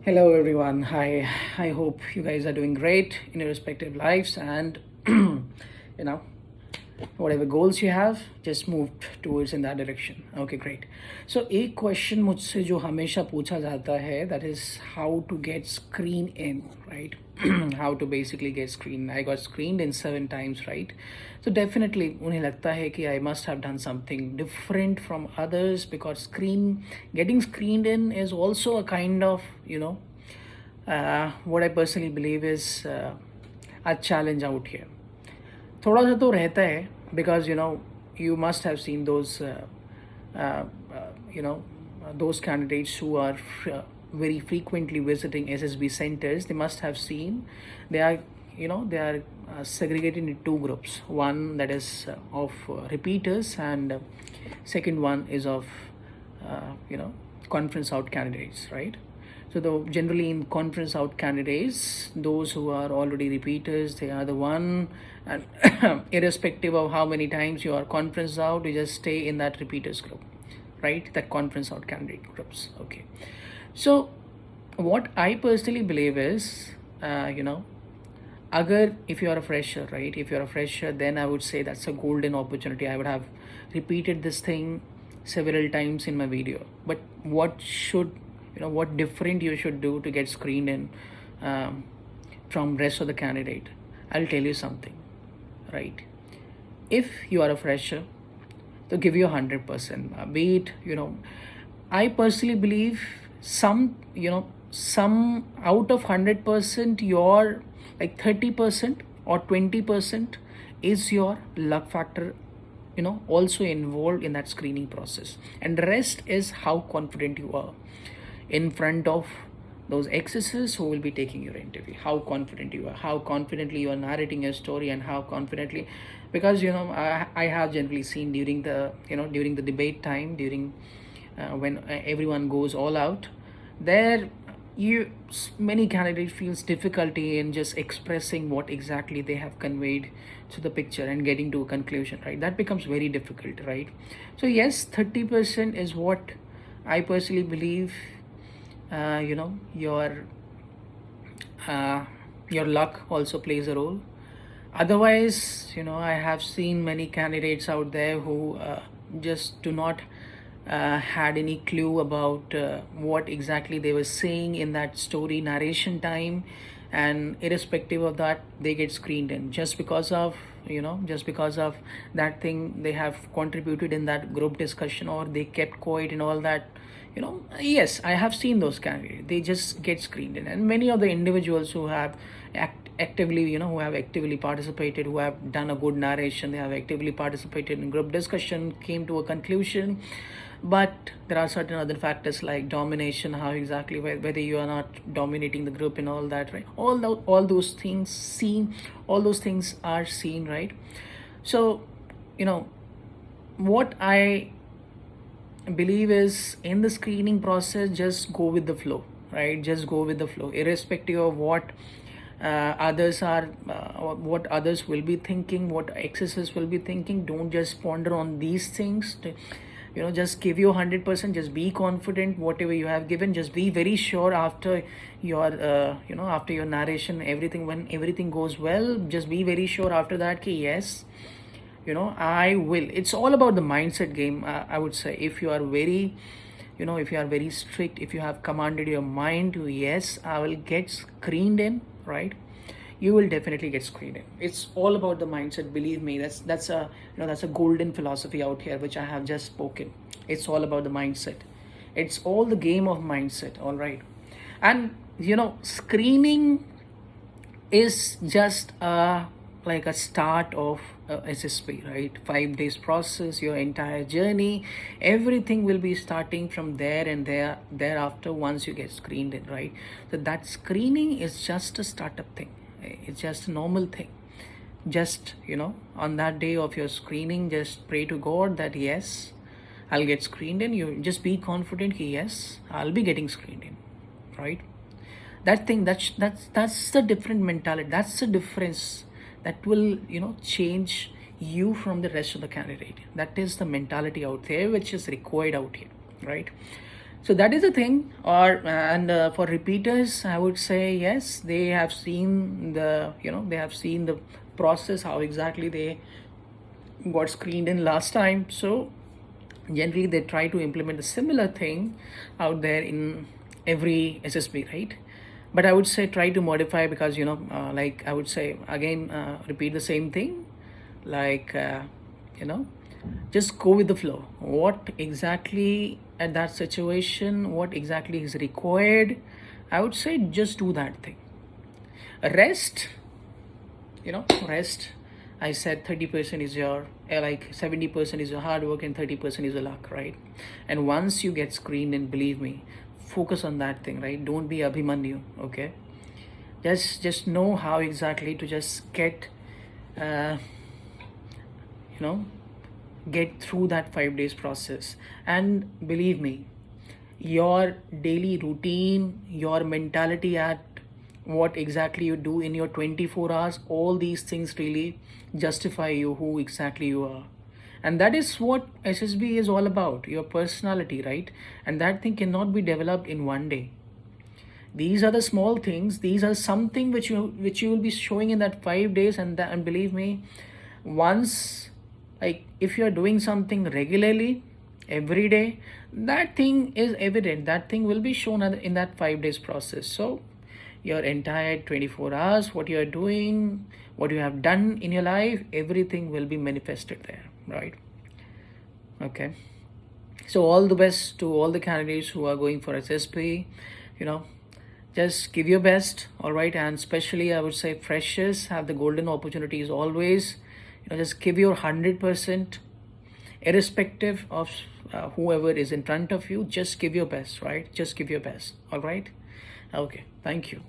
Hello, everyone. Hi. I hope you guys are doing great in your respective lives and, you know, whatever goals you have, just move towards in that direction. Okay, great. So, एक question मुझसे जो हमेशा पूछा जाता है, that is how to get screen in, right? How to basically get screen. I got screened in 7 times, right? So definitely उन्हें लगता है कि I must have done something different from others because getting screened in is also a kind of, what I personally believe is a challenge out here. थोड़ा सा तो रहता है because you must have seen uh, you know those candidates who are very frequently visiting SSB centers. They must have seen they are segregated into two groups. One that is of repeaters, and second one is of conference out candidates, right? So generally in conference out candidates, those who are already repeaters, they are the one, and irrespective of how many times you are conference out, you just stay in that repeaters group, right? That conference out candidate groups. Okay. So what I personally believe is, agar if you are a fresher, right? If you are a fresher, then I would say that's a golden opportunity. I would have repeated this thing several times in my video. But what different you should do to get screened in from rest of the candidate? I'll tell you something, right? If you are a fresher, to give you 100%, be it, I personally believe some out of 100%, your like 30% or 20% is your luck factor, also involved in that screening process, and the rest is how confident you are in front of those excesses who will be taking your interview, how confident you are, how confidently you are narrating your story, and how confidently, because I have generally seen during the debate time, during when everyone goes all out there, many candidates feels difficulty in just expressing what exactly they have conveyed to the picture and getting to a conclusion, right? That becomes very difficult, right? So yes, 30% is what I personally believe. Your your luck also plays a role. Otherwise, I have seen many candidates out there who just do not had any clue about what exactly they were saying in that story narration time, and irrespective of that, they get screened in just because of that thing they have contributed in that group discussion, or they kept quiet and all that. Yes, I have seen those candidates, they just get screened in. And many of the individuals who have actively who have actively participated, who have done a good narration, they have actively participated in group discussion, came to a conclusion. But there are certain other factors like domination, how exactly whether you are not dominating the group and all that, right? All those things are seen, right? So what I believe is, in the screening process, just go with the flow, right? Just go with the flow, irrespective of what what others will be thinking, what excesses will be thinking. Don't just ponder on these things. Just give you 100%. Just be confident whatever you have given. Just be very sure after your after your narration, everything, when everything goes well, just be very sure after that ki yes, I will. It's all about the mindset game. I would say, if you are very if you are very strict, if you have commanded your mind to yes, I will get screened in, right? You will definitely get screened in. It's all about the mindset, believe me. That's a golden philosophy out here which I have just spoken. It's all about the mindset. It's all the game of mindset, all right? And screening is just like a start of SSP, right? 5 days process, your entire journey, everything will be starting from there, and thereafter, once you get screened in, right? So that screening is just a startup thing. It's just a normal thing. Just on that day of your screening, just pray to God that yes, I'll get screened in. You just be confident, yes, I'll be getting screened in, right? That's the different mentality. That's the difference that will change you from the rest of the candidate. That is the mentality out there which is required out here, right? So that is the thing. Or and for repeaters, I would say yes, they have seen the, they have seen the process, how exactly they got screened in last time. So generally they try to implement a similar thing out there in every SSB, right? But I would say try to modify, because like I would say again, repeat the same thing, like you know just go with the flow. What exactly at that situation, what exactly is required, I would say just do that thing. Rest, rest, I said 30% is your, like 70% is your hard work and 30% is your luck, right? And once you get screened, and believe me, focus on that thing, right? Don't be Abhimanyu, okay? Just know how exactly to just uh, you know get through that 5 days process. And believe me, your daily routine, your mentality at what exactly you do in your 24 hours, all these things really justify you who exactly you are. And that is what SSB is all about, your personality, right? And that thing cannot be developed in one day. These are the small things, these are something which you will be showing in that 5 days. And believe me, once, like if you are doing something regularly every day, that thing is evident, that thing will be shown in that 5 days process. So your entire 24 hours, what you are doing, what you have done in your life, everything will be manifested there, right? Okay. So all the best to all the candidates who are going for SSP. you know just give your best, all right? And especially I would say freshers have the golden opportunities always. Just give your 100%, irrespective of whoever is in front of you. Just give your best, right? Just give your best, all right? Okay, thank you.